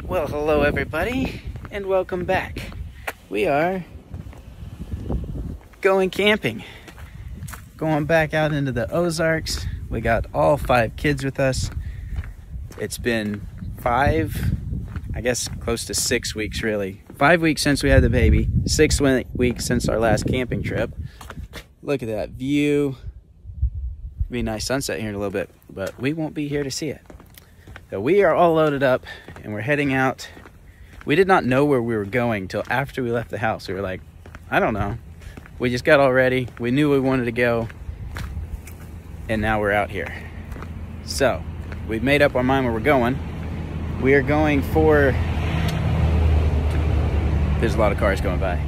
Well, hello everybody, and welcome back. We are going camping. Going back out into the Ozarks. We got all 5 kids with us. It's been 5, I guess close to 6 weeks really. 5 weeks since we had the baby, 6 weeks since our last camping trip. Look at that view. It'll be a nice sunset here in a little bit, but we won't be here to see it. So we are all loaded up and we're heading out. We did not know where we were going till after we left the house. We were like, I don't know. We just got all ready. We knew we wanted to go. And now we're out here. So we've made up our mind where we're going. We are going for, there's a lot of cars going by.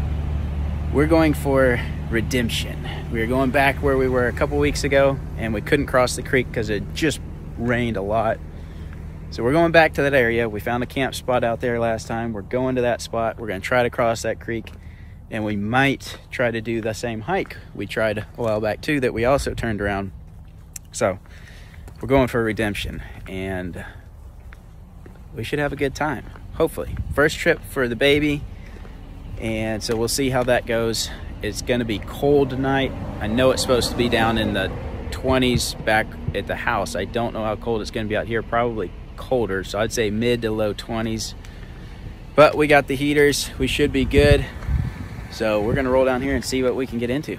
We're going for redemption. We are going back where we were a couple weeks ago and we couldn't cross the creek because it just rained a lot. So we're going back to that area. We found a camp spot out there last time. We're going to that spot. We're going to try to cross that creek, and we might try to do the same hike we tried a while back too that we also turned around. So we're going for redemption, and we should have a good time, hopefully. First trip for the baby, and so we'll see how that goes. It's going to be cold tonight. I know it's supposed to be down in the 20s back at the house. I don't know how cold it's going to be out here. Probably colder, so I'd say mid to low 20s, but we got the heaters. We should be good. So we're gonna roll down here and see what we can get into.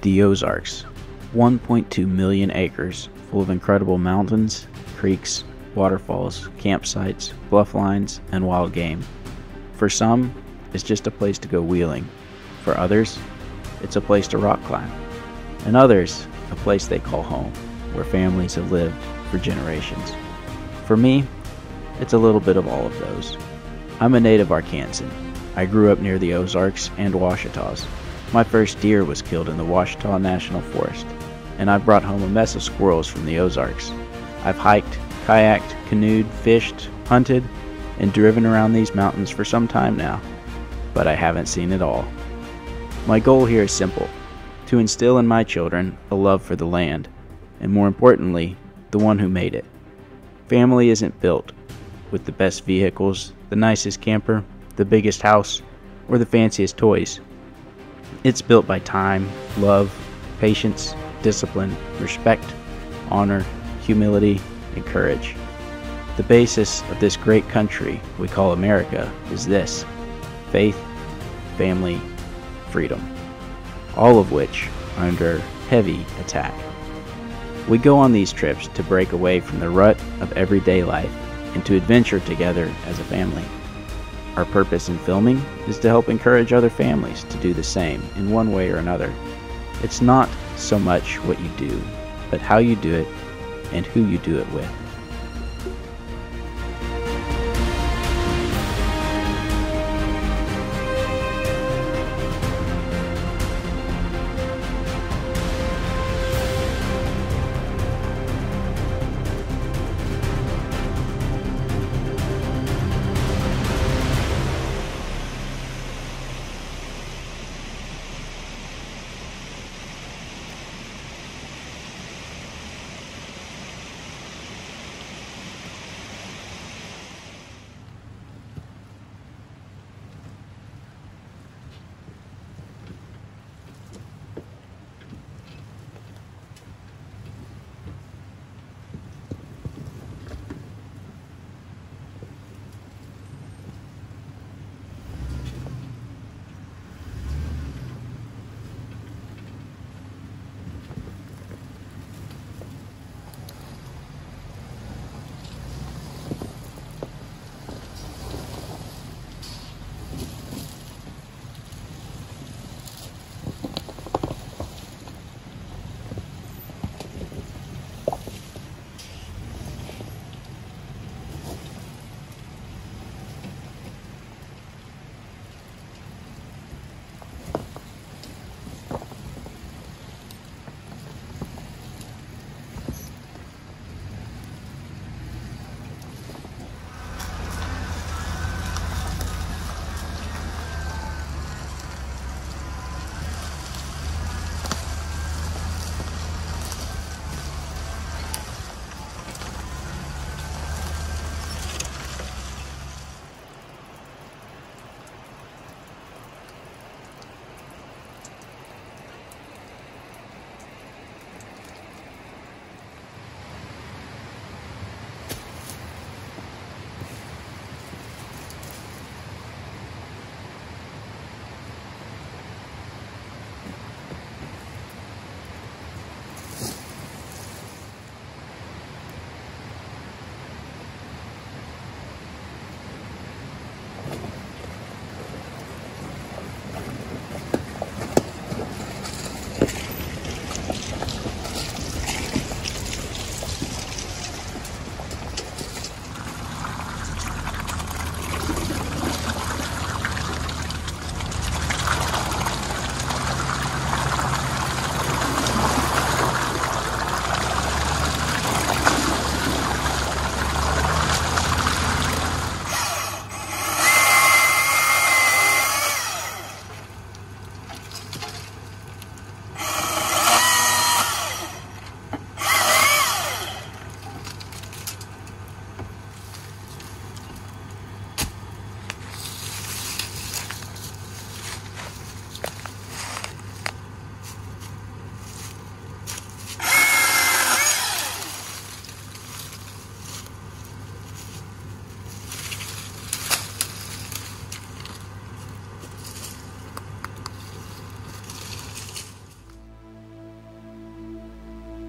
The Ozarks, 1.2 million acres, full of incredible mountains, creeks, waterfalls, campsites, bluff lines, and wild game. For some, it's just a place to go wheeling. For others, it's a place to rock climb. And others, a place they call home, where families have lived for generations. For me, it's a little bit of all of those. I'm a native Arkansan. I grew up near the Ozarks and Ouachitas. My first deer was killed in the Ouachita National Forest, and I brought home a mess of squirrels from the Ozarks. I've hiked, kayaked, canoed, fished, hunted, and driven around these mountains for some time now, but I haven't seen it all. My goal here is simple: to instill in my children a love for the land, and more importantly, the one who made it. Family isn't built with the best vehicles, the nicest camper, the biggest house, or the fanciest toys. It's built by time, love, patience, discipline, respect, honor, humility, and courage. The basis of this great country we call America is this: faith, family, freedom, all of which are under heavy attack. We go on these trips to break away from the rut of everyday life and to adventure together as a family. Our purpose in filming is to help encourage other families to do the same in one way or another. It's not so much what you do, but how you do it and who you do it with.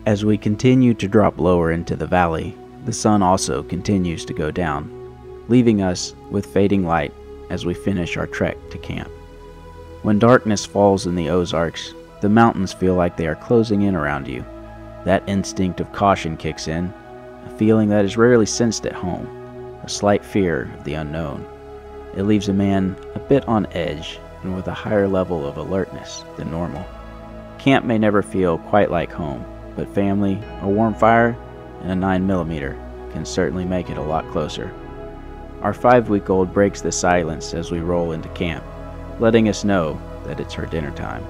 As we continue to drop lower into the valley, the sun also continues to go down, leaving us with fading light as we finish our trek to camp. When darkness falls in the Ozarks, the mountains feel like they are closing in around you. That instinct of caution kicks in, a feeling that is rarely sensed at home, a slight fear of the unknown. It leaves a man a bit on edge and with a higher level of alertness than normal. Camp may never feel quite like home, but family, a warm fire, and a 9mm can certainly make it a lot closer. Our 5-week-old breaks the silence as we roll into camp, letting us know that it's her dinner time.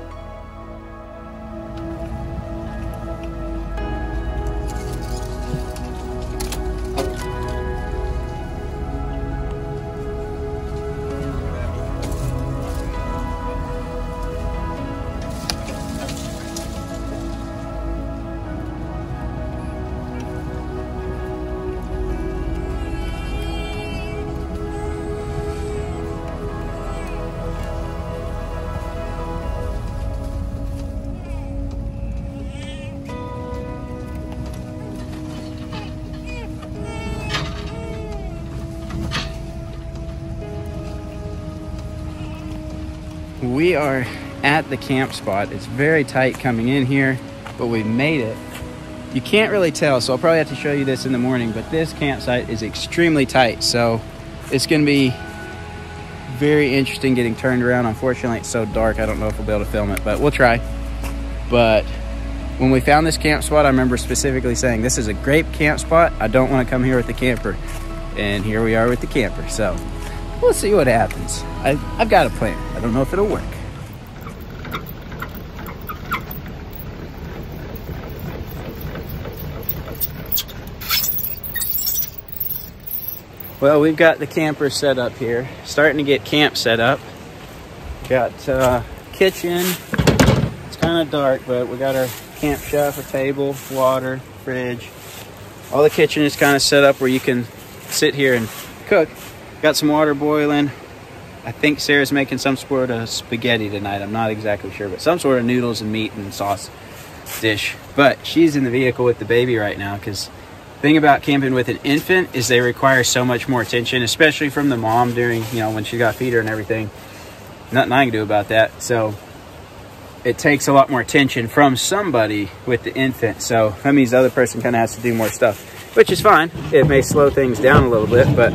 We are at the camp spot. It's very tight coming in here, but we made it. You can't really tell, so I'll probably have to show you this in the morning, but this campsite is extremely tight, so it's going to be very interesting getting turned around. Unfortunately, it's so dark, I don't know if we'll be able to film it, but we'll try. But when we found this camp spot, I remember specifically saying, this is a great camp spot. I don't want to come here with the camper. And here we are with the camper, so we'll see what happens. I've got a plan. I don't know if it'll work. Well, we've got the camper set up here. Starting to get camp set up. Got kitchen. It's kind of dark, but we got our camp chef, a table, water, fridge. All the kitchen is kind of set up where you can sit here and cook. Got some water boiling. I think Sarah's making some sort of spaghetti tonight. I'm not exactly sure, but some sort of noodles and meat and sauce dish. But she's in the vehicle with the baby right now, because the thing about camping with an infant is they require so much more attention, especially from the mom during, you know, when she got feeder and everything. Nothing I can do about that. So it takes a lot more attention from somebody with the infant. So that means the other person kind of has to do more stuff, which is fine. It may slow things down a little bit, but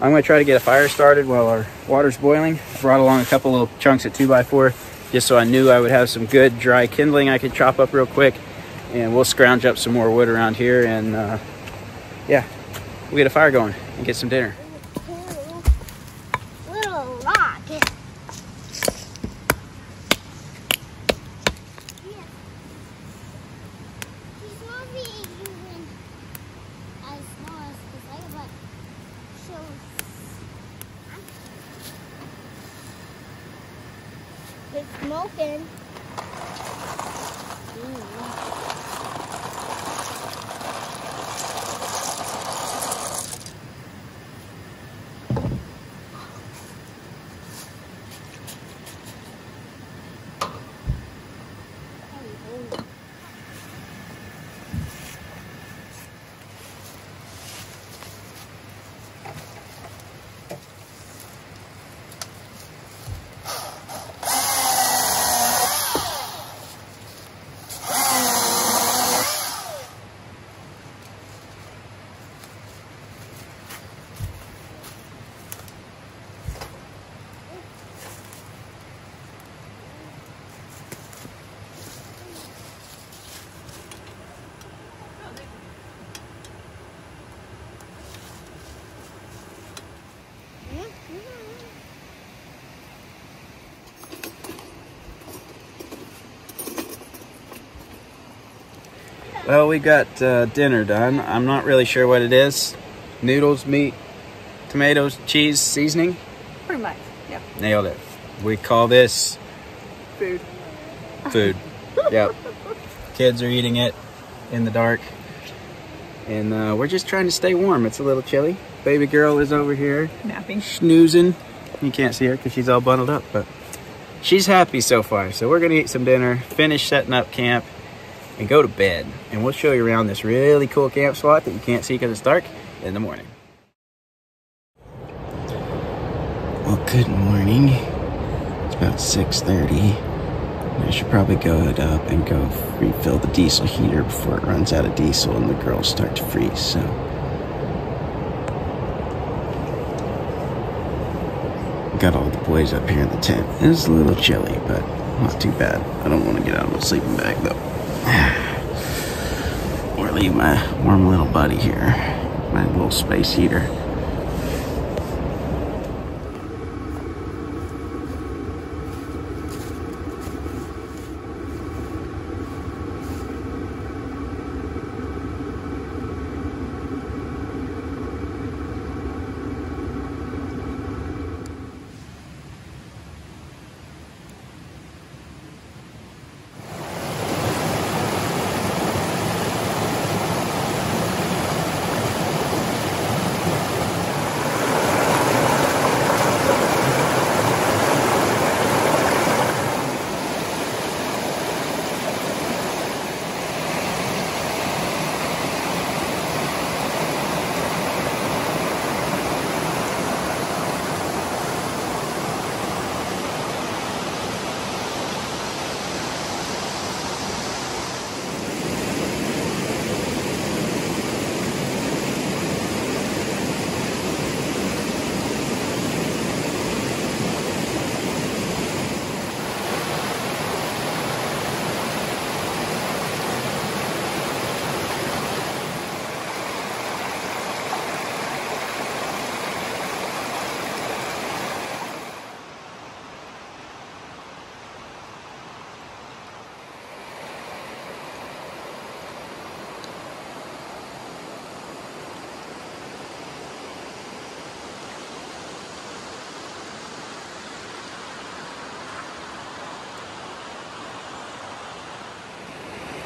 I'm going to try to get a fire started while our water's boiling. I brought along a couple little chunks of 2x4 just so I knew I would have some good dry kindling I could chop up real quick. And we'll scrounge up some more wood around here and yeah, we'll get a fire going and get some dinner. Little rock. He's not being even as small as this light, but shows. It's smoking. Well, we got dinner done. I'm not really sure what it is. Noodles, meat, tomatoes, cheese, seasoning. Pretty much, yeah. Nailed it. We call this Food. food. Yep. Kids are eating it in the dark. And we're just trying to stay warm. It's a little chilly. Baby girl is over here Napping. snoozing. You can't see her because she's all bundled up, but she's happy so far. So we're gonna eat some dinner, finish setting up camp, and go to bed. And we'll show you around this really cool camp spot that you can't see because it's dark in the morning. Well, good morning. It's about 6:30. I should probably go up and go refill the diesel heater before it runs out of diesel and the girls start to freeze. So got all the boys up here in the tent. It's a little chilly, but not too bad. I don't want to get out of my sleeping bag though, or leave my warm little buddy here, my little space heater.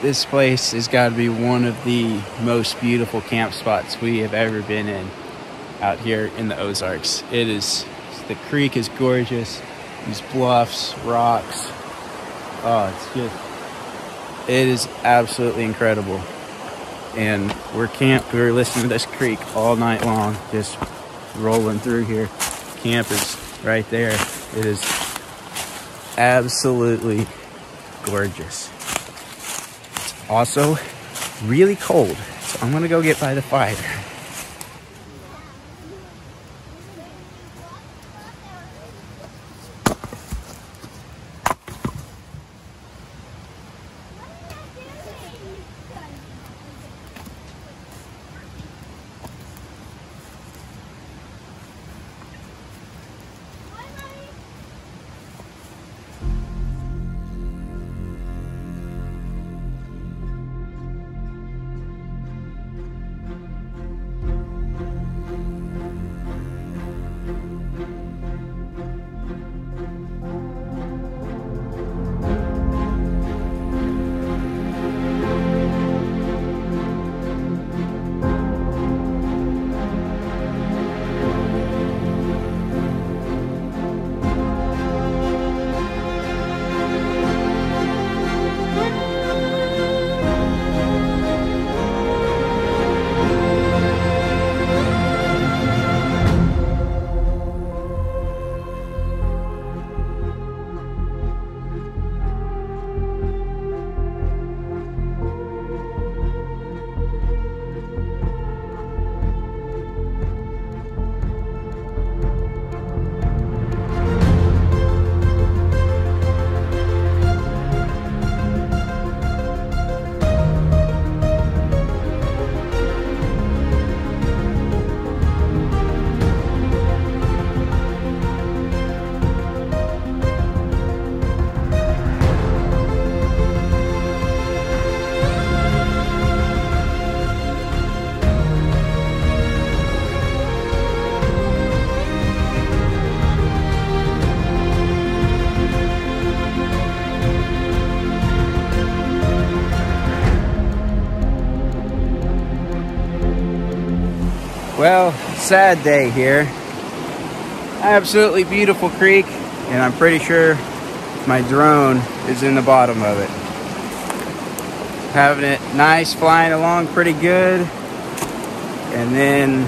This place has got to be one of the most beautiful camp spots we have ever been in out here in the Ozarks. The creek is gorgeous. These bluffs, rocks. Oh, it is absolutely incredible. And we're listening to this creek all night long, just rolling through here. Camp is right there. It is absolutely gorgeous. Also, really cold, so I'm gonna go get by the fire. Well, sad day here. Absolutely beautiful creek, and I'm pretty sure my drone is in the bottom of it. having it nice, flying along pretty good. And then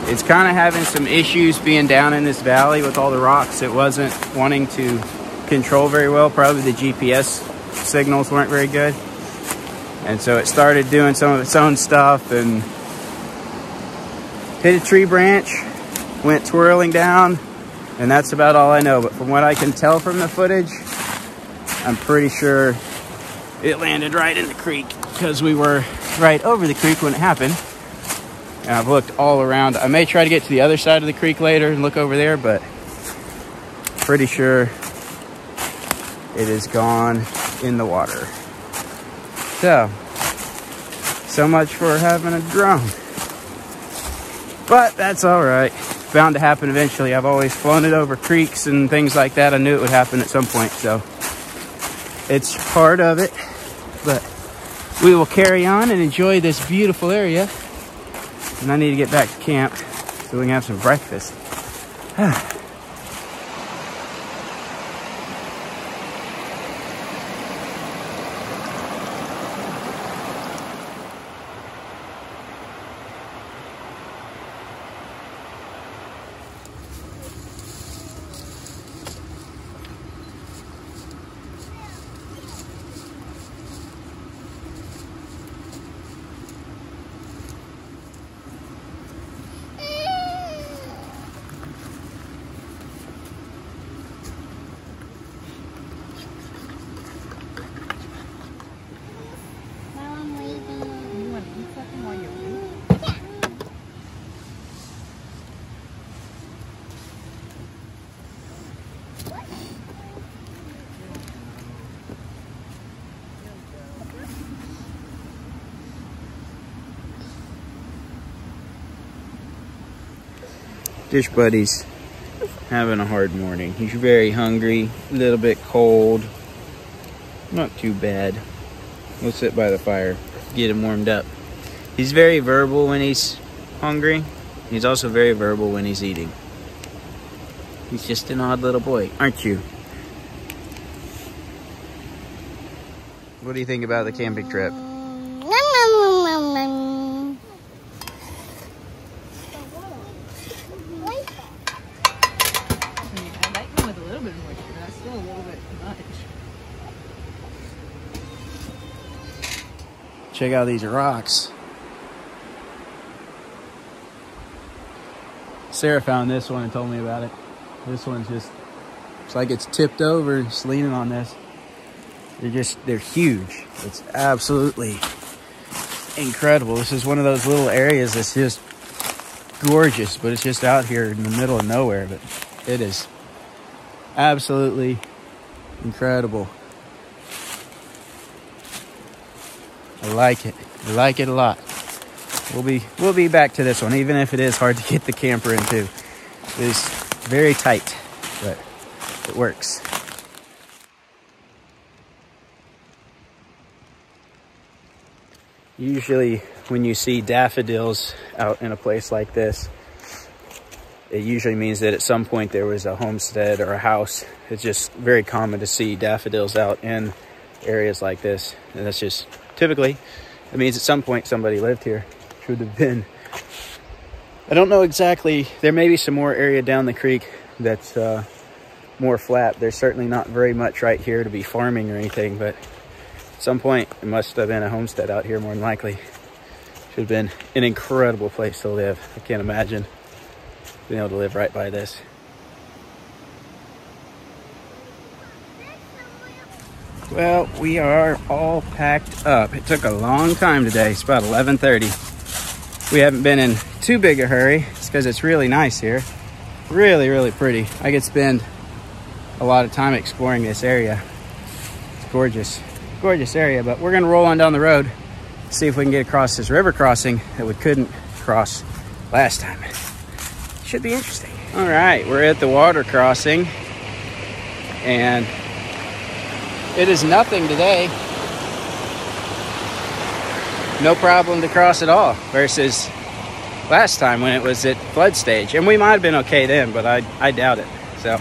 it's kind of having some issues being down in this valley with all the rocks. It wasn't wanting to control very well. Probably the GPS signals weren't very good. And so it started doing some of its own stuff and hit a tree branch, went twirling down, and that's about all I know. But from what I can tell from the footage, I'm pretty sure it landed right in the creek because we were right over the creek when it happened. And I've looked all around. I may try to get to the other side of the creek later and look over there, but pretty sure it is gone in the water. So much for having a drone. But that's all right. Bound to happen eventually. I've always flown it over creeks and things like that. I knew it would happen at some point, so it's part of it. But we will carry on and enjoy this beautiful area. And I need to get back to camp so we can have some breakfast. Dish Buddy's having a hard morning. He's very hungry, a little bit cold. Not too bad. We'll sit by the fire, get him warmed up. He's very verbal when he's hungry. He's also very verbal when he's eating. He's just an odd little boy, aren't you? What do you think about the camping trip? Check out these rocks. Sarah found this one and told me about it. This one's just, it's like it's tipped over, just leaning on this. They're huge. It's absolutely incredible. This is one of those little areas that's just gorgeous, but it's just out here in the middle of nowhere. But it is absolutely incredible. I like it. I like it a lot. We'll be back to this one, even if it is hard to get the camper into. It's very tight, but it works. Usually when you see daffodils out in a place like this, it usually means that at some point there was a homestead or a house. It's just very common to see daffodils out in areas like this. And that's just typically, it means at some point somebody lived here. Should have been. I don't know exactly. There may be some more area down the creek that's more flat. There's certainly not very much right here to be farming or anything, but at some point it must have been a homestead out here more than likely. Should have been an incredible place to live. I can't imagine being able to live right by this. Well, we are all packed up. It took a long time today. It's about 11:30. We haven't been in too big a hurry. It's because it's really nice here. Really, really pretty. I could spend a lot of time exploring this area. It's gorgeous. Gorgeous area, but we're gonna roll on down the road, see if we can get across this river crossing that we couldn't cross last time. Should be interesting. All right, we're at the water crossing, and it is nothing today. No problem to cross at all versus last time when it was at flood stage. And we might have been okay then, but I doubt it. So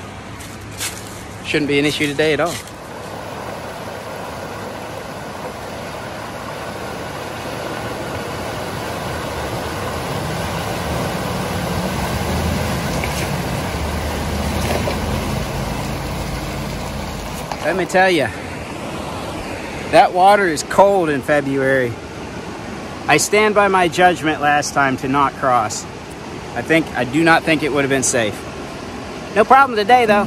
shouldn't be an issue today at all. me tell you, that water is cold in February. I stand by my judgment last time to not cross. I do not think it would have been safe. No problem today though.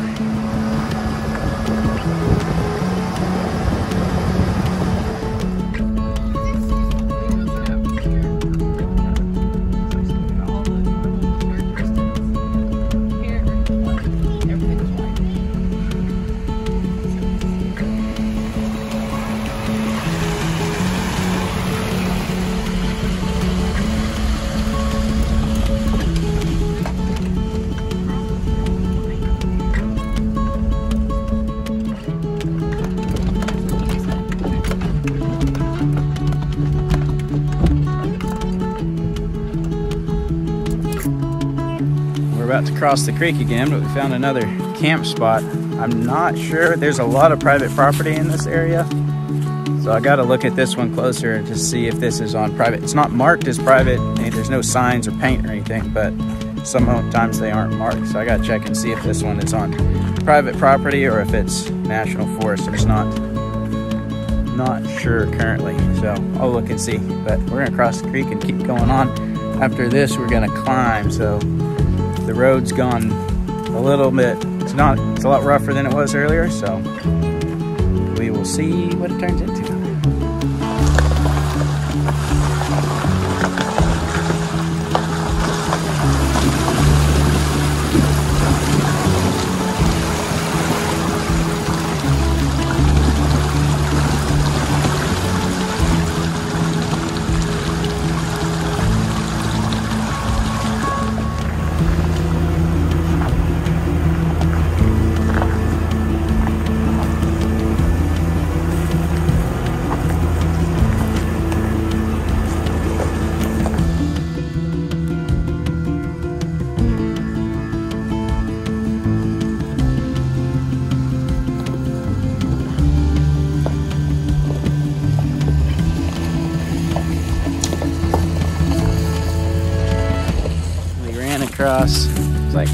About to cross the creek again, but we found another camp spot. I'm not sure. There's a lot of private property in this area, so I got to look at this one closer to see if this is on private. It's not marked as private. There's no signs or paint or anything, but sometimes they aren't marked, so I got to check and see if this one is on private property or if it's national forest. There's not sure currently, so I'll look and see. But we're gonna cross the creek and keep going on. After this, we're gonna climb, so the road's gone a little bit, it's a lot rougher than it was earlier, so we will see what it turns into. Across, it's like, I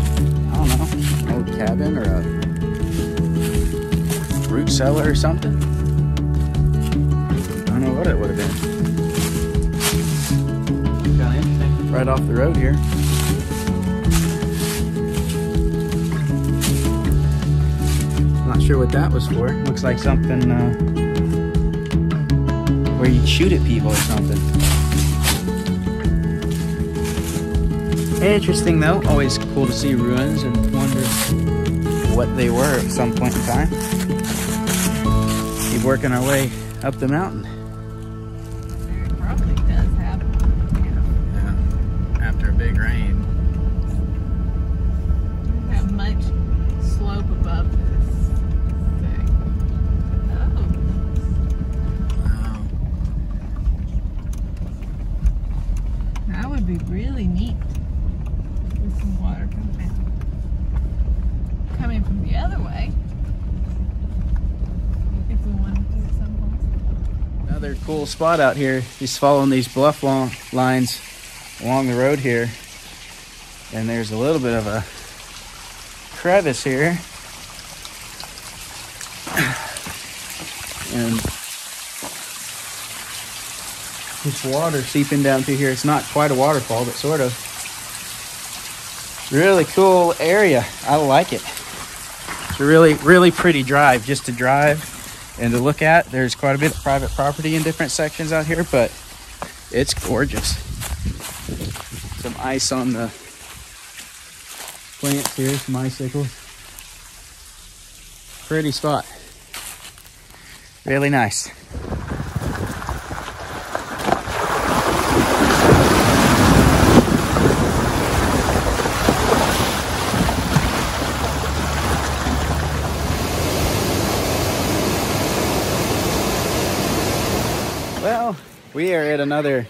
don't know, an old cabin or a fruit cellar or something. I don't know what it would have been. Kind of interesting. Right off the road here. Not sure what that was for. Looks like something where you'd shoot at people or something. Interesting though, always cool to see ruins and wonder what they were at some point in time. Keep working our way up the mountain. It probably does happen. Yeah, after a big rain. Doesn't have much slope above this thing. Oh. Wow. That would be really neat. Some water coming from the other way if we wanted to at some point. Another cool spot out here, just following these bluff lines along the road here, and there's a little bit of a crevice here, and this water seeping down through here. It's not quite a waterfall, but sort of. Really cool area. I like it. It's a really pretty drive just to drive and to look at. There's quite a bit of private property in different sections out here, but it's gorgeous. Some ice on the plants here, some icicles. Pretty spot. Really nice. Well, we are at another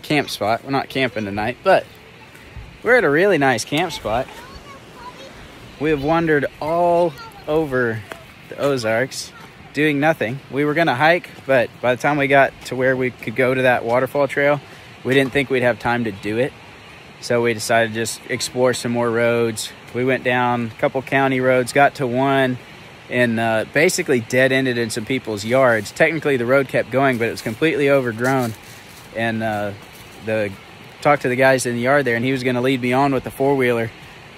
camp spot. We're not camping tonight, but we're at a really nice camp spot. We have wandered all over the Ozarks doing nothing. We were gonna hike, but by the time we got to where we could go to that waterfall trail, we didn't think we'd have time to do it. So we decided to just explore some more roads. We went down a couple county roads, got to one, and basically dead-ended in some people's yards. Technically the road kept going, but it was completely overgrown. And talked to the guys in the yard there, and he was going to lead me on with the four-wheeler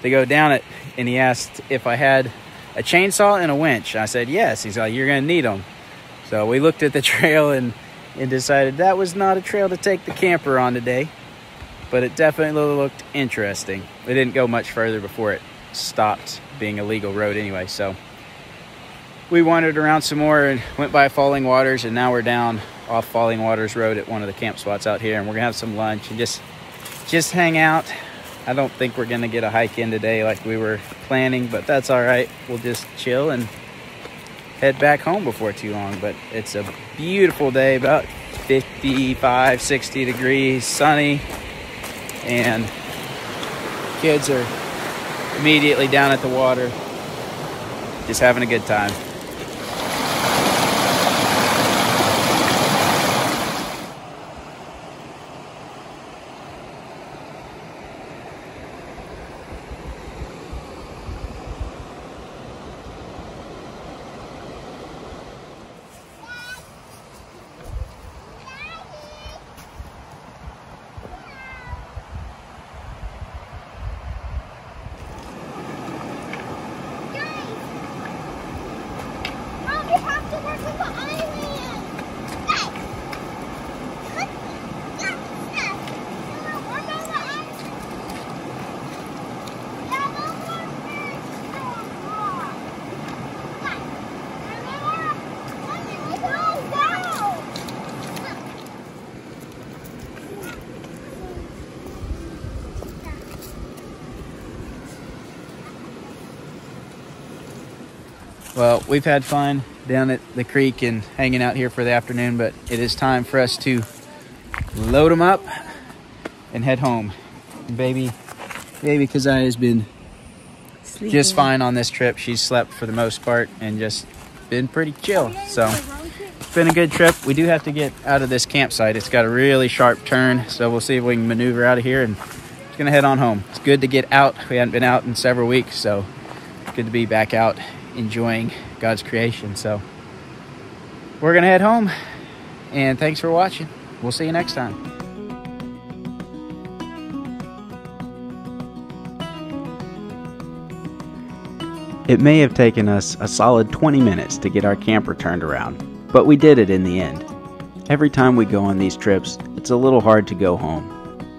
to go down it, and he asked if I had a chainsaw and a winch. I said yes. He's like, you're going to need them. So we looked at the trail and decided that was not a trail to take the camper on today, but it definitely looked interesting. We didn't go much further before it stopped being a legal road anyway. So we wandered around some more and went by Falling Waters, and now we're down off Falling Waters Road at one of the camp spots out here, and we're gonna have some lunch and just hang out. I don't think we're gonna get a hike in today like we were planning, but that's all right. We'll just chill and head back home before too long. But it's a beautiful day, about 55, 60 degrees, sunny, and kids are immediately down at the water, just having a good time. Well, we've had fun down at the creek and hanging out here for the afternoon, but it is time for us to load them up and head home. Baby Kazai has been sleeping just fine on this trip. She's slept for the most part and just been pretty chill. So it's been a good trip. We do have to get out of this campsite. It's got a really sharp turn, so we'll see if we can maneuver out of here, and it's gonna head on home. It's good to get out. We hadn't been out in several weeks, so it's good to be back out enjoying God's creation. So we're gonna head home, and thanks for watching. We'll see you next time. It may have taken us a solid 20 minutes to get our camper turned around, but we did it in the end. Every time we go on these trips, it's a little hard to go home.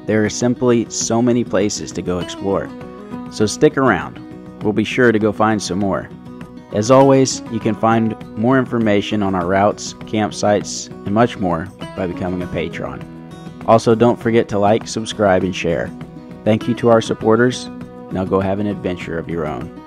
There are simply so many places to go explore. So stick around. We'll be sure to go find some more. As always, you can find more information on our routes, campsites, and much more by becoming a patron. Also, don't forget to like, subscribe, and share. Thank you to our supporters. Now go have an adventure of your own.